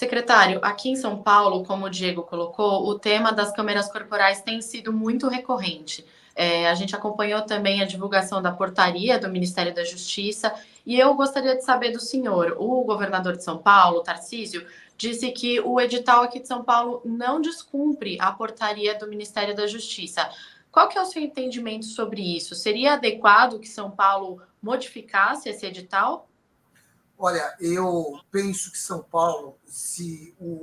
Secretário, aqui em São Paulo, como o Diego colocou, o tema das câmeras corporais tem sido muito recorrente. A gente acompanhou também a divulgação da portaria do Ministério da Justiça e eu gostaria de saber do senhor. O governador de São Paulo, Tarcísio, disse que o edital aqui de São Paulo não descumpre a portaria do Ministério da Justiça. Qual que é o seu entendimento sobre isso? Seria adequado que São Paulo modificasse esse edital? Olha, eu penso que São Paulo,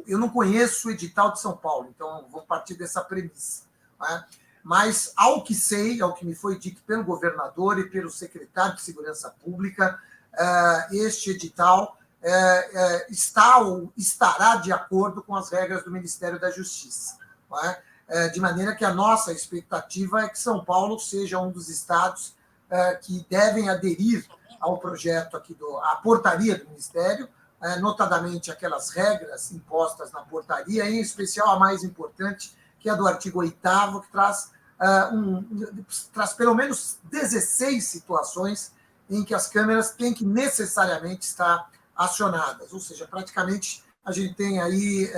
eu não conheço o edital de São Paulo, então vou partir dessa premissa. Né? Mas, ao que sei, ao que me foi dito pelo governador e pelo secretário de Segurança Pública, este edital está ou estará de acordo com as regras do Ministério da Justiça. De maneira que a nossa expectativa é que São Paulo seja um dos estados que devem aderir ao projeto aqui, à portaria do Ministério, notadamente aquelas regras impostas na portaria, em especial a mais importante, que é a do artigo 8º, que traz pelo menos 16 situações em que as câmeras têm que necessariamente estar acionadas, ou seja, praticamente a gente tem aí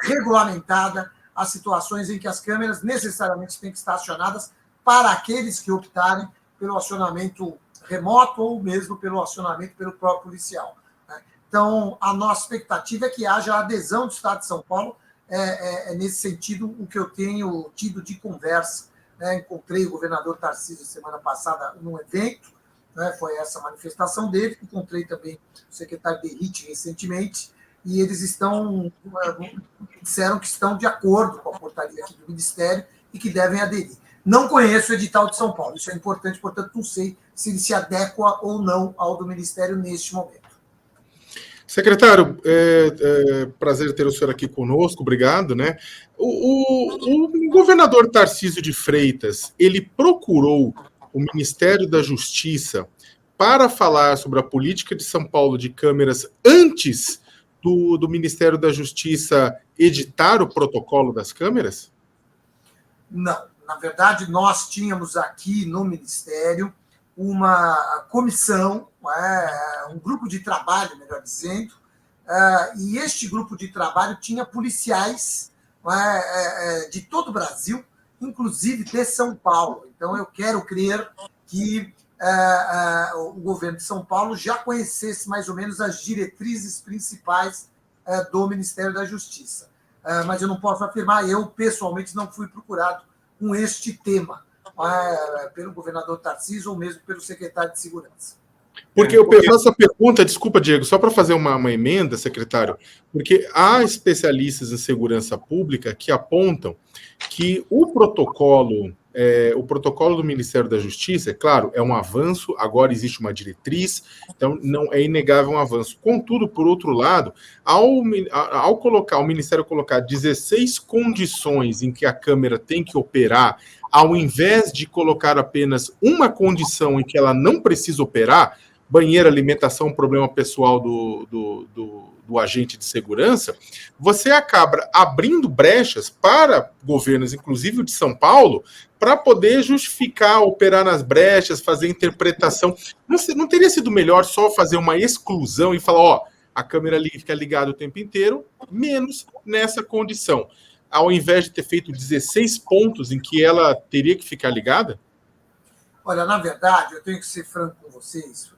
regulamentada as situações em que as câmeras necessariamente têm que estar acionadas para aqueles que optarem pelo acionamento remoto ou mesmo pelo acionamento pelo próprio policial. Então, a nossa expectativa é que haja adesão do Estado de São Paulo, nesse sentido, o que eu tenho tido de conversa. Encontrei o governador Tarcísio semana passada num evento, foi essa manifestação dele, encontrei também o secretário Derrite recentemente, e eles disseram que estão de acordo com a portaria aqui do Ministério e que devem aderir. Não conheço o edital de São Paulo, isso é importante, portanto, não sei se ele se adequa ou não ao do Ministério neste momento. Secretário, prazer ter o senhor aqui conosco, obrigado, né? O governador Tarcísio de Freitas, ele procurou o Ministério da Justiça para falar sobre a política de São Paulo de câmeras antes do Ministério da Justiça editar o protocolo das câmeras? Não. Na verdade, nós tínhamos aqui no Ministério uma comissão, um grupo de trabalho, melhor dizendo, e este grupo de trabalho tinha policiais de todo o Brasil, inclusive de São Paulo. Então, eu quero crer que o governo de São Paulo já conhecesse mais ou menos as diretrizes principais do Ministério da Justiça. Mas eu não posso afirmar, eu pessoalmente não fui procurado com este tema, pelo governador Tarcísio ou mesmo pelo secretário de Segurança. Porque eu faço essa pergunta, desculpa, Diego, só para fazer uma emenda, secretário, porque há especialistas em segurança pública que apontam que o protocolo do Ministério da Justiça, é claro, é um avanço, agora existe uma diretriz, então não é inegável um avanço. Contudo, por outro lado, ao colocar, o Ministério colocar 16 condições em que a Câmara tem que operar, ao invés de colocar apenas uma condição em que ela não precisa operar, banheiro, alimentação, problema pessoal do agente de segurança, você acaba abrindo brechas para governos, inclusive o de São Paulo, para poder justificar, operar nas brechas, fazer interpretação. Não teria sido melhor só fazer uma exclusão e falar, a câmera fica ligada o tempo inteiro, menos nessa condição, ao invés de ter feito 16 pontos em que ela teria que ficar ligada? Olha, na verdade, eu tenho que ser franco com vocês,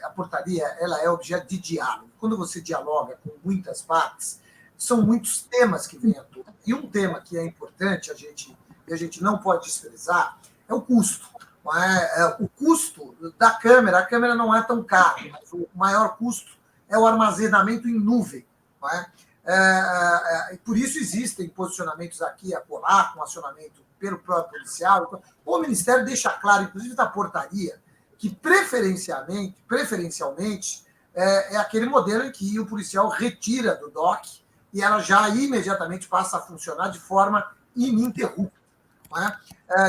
a portaria ela é objeto de diálogo. Quando você dialoga com muitas partes, são muitos temas que vêm à tona. E um tema que é importante, a gente não pode desprezar, é o custo. O custo da câmera, a câmera não é tão cara, mas o maior custo é o armazenamento em nuvem. E por isso existem posicionamentos aqui a colar, com acionamento pelo próprio policial. O Ministério deixa claro, inclusive da portaria, que preferencialmente é aquele modelo em que o policial retira do DOC e ela já imediatamente passa a funcionar de forma ininterrupta.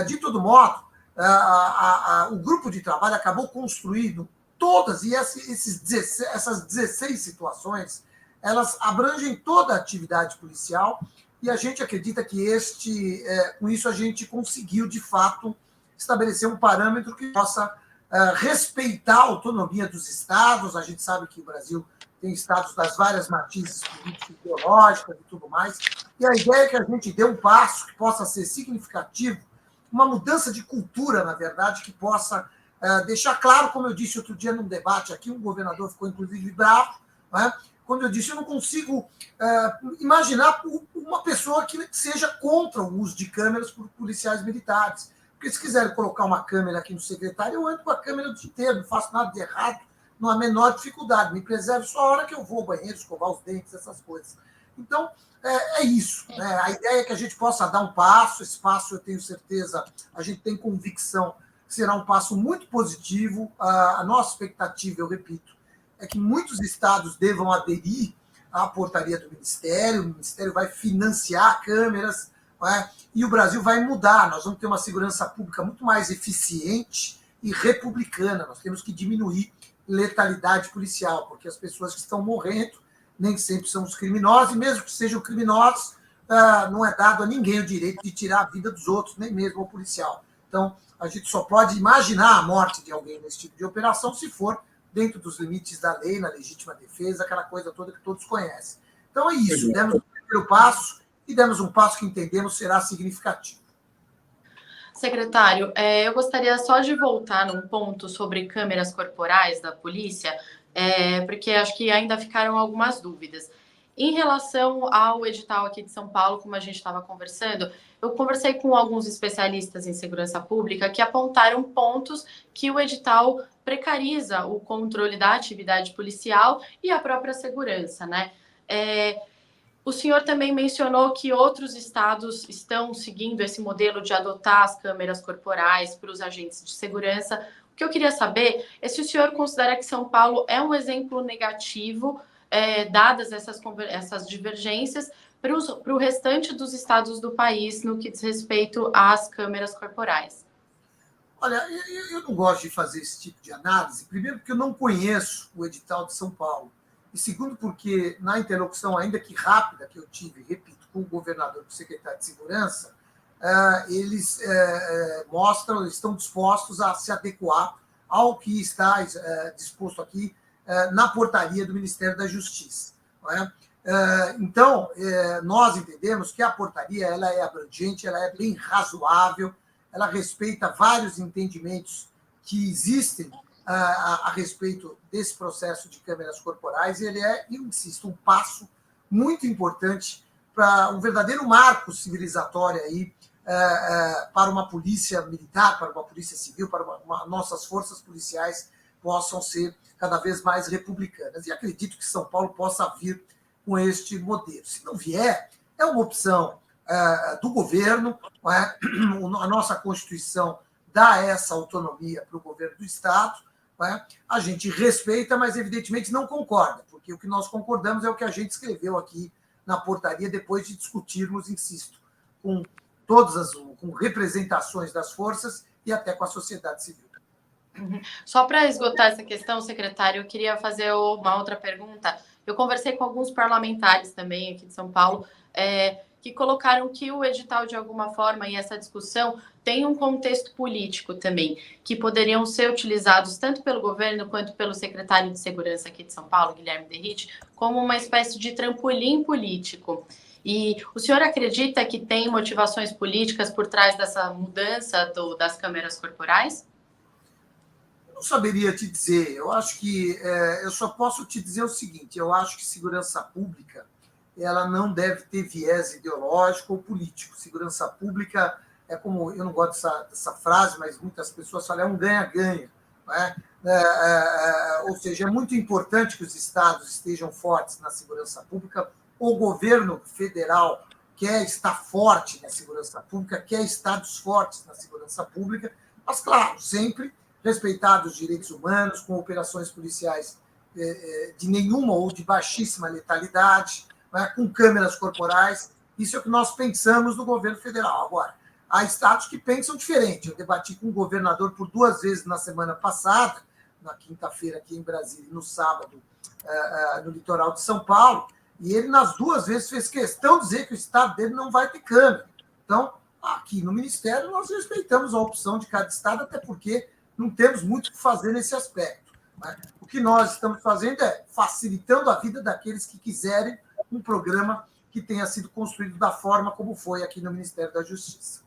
De todo modo, o grupo de trabalho acabou construindo todas, e essas 16 situações, elas abrangem toda a atividade policial, e a gente acredita que com isso a gente conseguiu, de fato, estabelecer um parâmetro que possa respeitar a autonomia dos estados. A gente sabe que o Brasil tem estados das várias matizes políticas, ideológicas e tudo mais, e a ideia é que a gente dê um passo que possa ser significativo, uma mudança de cultura, na verdade, que possa deixar claro, como eu disse outro dia num debate aqui, um governador ficou inclusive bravo, né? Como eu disse, eu não consigo imaginar uma pessoa que seja contra o uso de câmeras por policiais militares. Porque se quiserem colocar uma câmera aqui no secretário, eu ando com a câmera o dia inteiro, não faço nada de errado, não há a menor dificuldade. Me preservo só a hora que eu vou ao banheiro, escovar os dentes, essas coisas. Então, é isso. Né? A ideia é que a gente possa dar um passo, esse passo eu tenho certeza, a gente tem convicção que será um passo muito positivo. A nossa expectativa, eu repito, é que muitos estados devam aderir à portaria do Ministério, o Ministério vai financiar câmeras, né? E o Brasil vai mudar, nós vamos ter uma segurança pública muito mais eficiente e republicana, nós temos que diminuir letalidade policial, porque as pessoas que estão morrendo nem sempre são os criminosos, e mesmo que sejam criminosos, não é dado a ninguém o direito de tirar a vida dos outros, nem mesmo ao policial. Então, a gente só pode imaginar a morte de alguém nesse tipo de operação se for dentro dos limites da lei, na legítima defesa, aquela coisa toda que todos conhecem. Então é isso, demos o primeiro passo e demos um passo que entendemos será significativo. Secretário, eu gostaria só de voltar num ponto sobre câmeras corporais da polícia, porque acho que ainda ficaram algumas dúvidas. Em relação ao edital aqui de São Paulo, como a gente estava conversando, eu conversei com alguns especialistas em segurança pública que apontaram pontos que o edital precariza o controle da atividade policial e a própria segurança, né? O senhor também mencionou que outros estados estão seguindo esse modelo de adotar as câmeras corporais para os agentes de segurança. O que eu queria saber é se o senhor considera que São Paulo é um exemplo negativo, dadas essas divergências, para o restante dos estados do país no que diz respeito às câmeras corporais. Olha, eu não gosto de fazer esse tipo de análise, primeiro porque eu não conheço o edital de São Paulo, e segundo porque na interlocução, ainda que rápida, que eu tive, repito, com o governador e o secretário de Segurança, eles mostram, estão dispostos a se adequar ao que está disposto aqui na portaria do Ministério da Justiça. Não é? Então, nós entendemos que a portaria ela é abrangente, ela é bem razoável, ela respeita vários entendimentos que existem a respeito desse processo de câmeras corporais, e ele é, eu insisto, um passo muito importante para um verdadeiro marco civilizatório aí, para uma polícia militar, para uma polícia civil, para nossas forças policiais possam ser cada vez mais republicanas. E acredito que São Paulo possa vir com este modelo. Se não vier, é uma opção do governo, a nossa Constituição dá essa autonomia para o governo do Estado, a gente respeita, mas evidentemente não concorda, porque o que nós concordamos é o que a gente escreveu aqui na portaria, depois de discutirmos, insisto, com com representações das forças e até com a sociedade civil. Só para esgotar essa questão, secretário, eu queria fazer uma outra pergunta. Eu conversei com alguns parlamentares também aqui de São Paulo, que colocaram que o edital, de alguma forma, e essa discussão tem um contexto político também, que poderiam ser utilizados tanto pelo governo quanto pelo secretário de Segurança aqui de São Paulo, Guilherme Derrite, como uma espécie de trampolim político. E o senhor acredita que tem motivações políticas por trás dessa mudança das câmeras corporais? Não saberia te dizer. Eu acho que eu só posso te dizer o seguinte: eu acho que segurança pública ela não deve ter viés ideológico ou político. Segurança pública é como, eu não gosto dessa frase, mas muitas pessoas falam, é um ganha-ganha. Ou seja, é muito importante que os estados estejam fortes na segurança pública. O governo federal quer estar forte na segurança pública, quer estados fortes na segurança pública, mas, claro, sempre respeitados os direitos humanos, com operações policiais de nenhuma ou de baixíssima letalidade, com câmeras corporais. Isso é o que nós pensamos no governo federal. Agora, há estados que pensam diferente. Eu debati com o governador por 2 vezes na semana passada, na quinta-feira aqui em Brasília e no sábado no litoral de São Paulo, e ele, nas 2 vezes, fez questão de dizer que o estado dele não vai ter câmera. Então, aqui no Ministério, nós respeitamos a opção de cada estado, até porque não temos muito o que fazer nesse aspecto. Né? O que nós estamos fazendo é facilitando a vida daqueles que quiserem um programa que tenha sido construído da forma como foi aqui no Ministério da Justiça.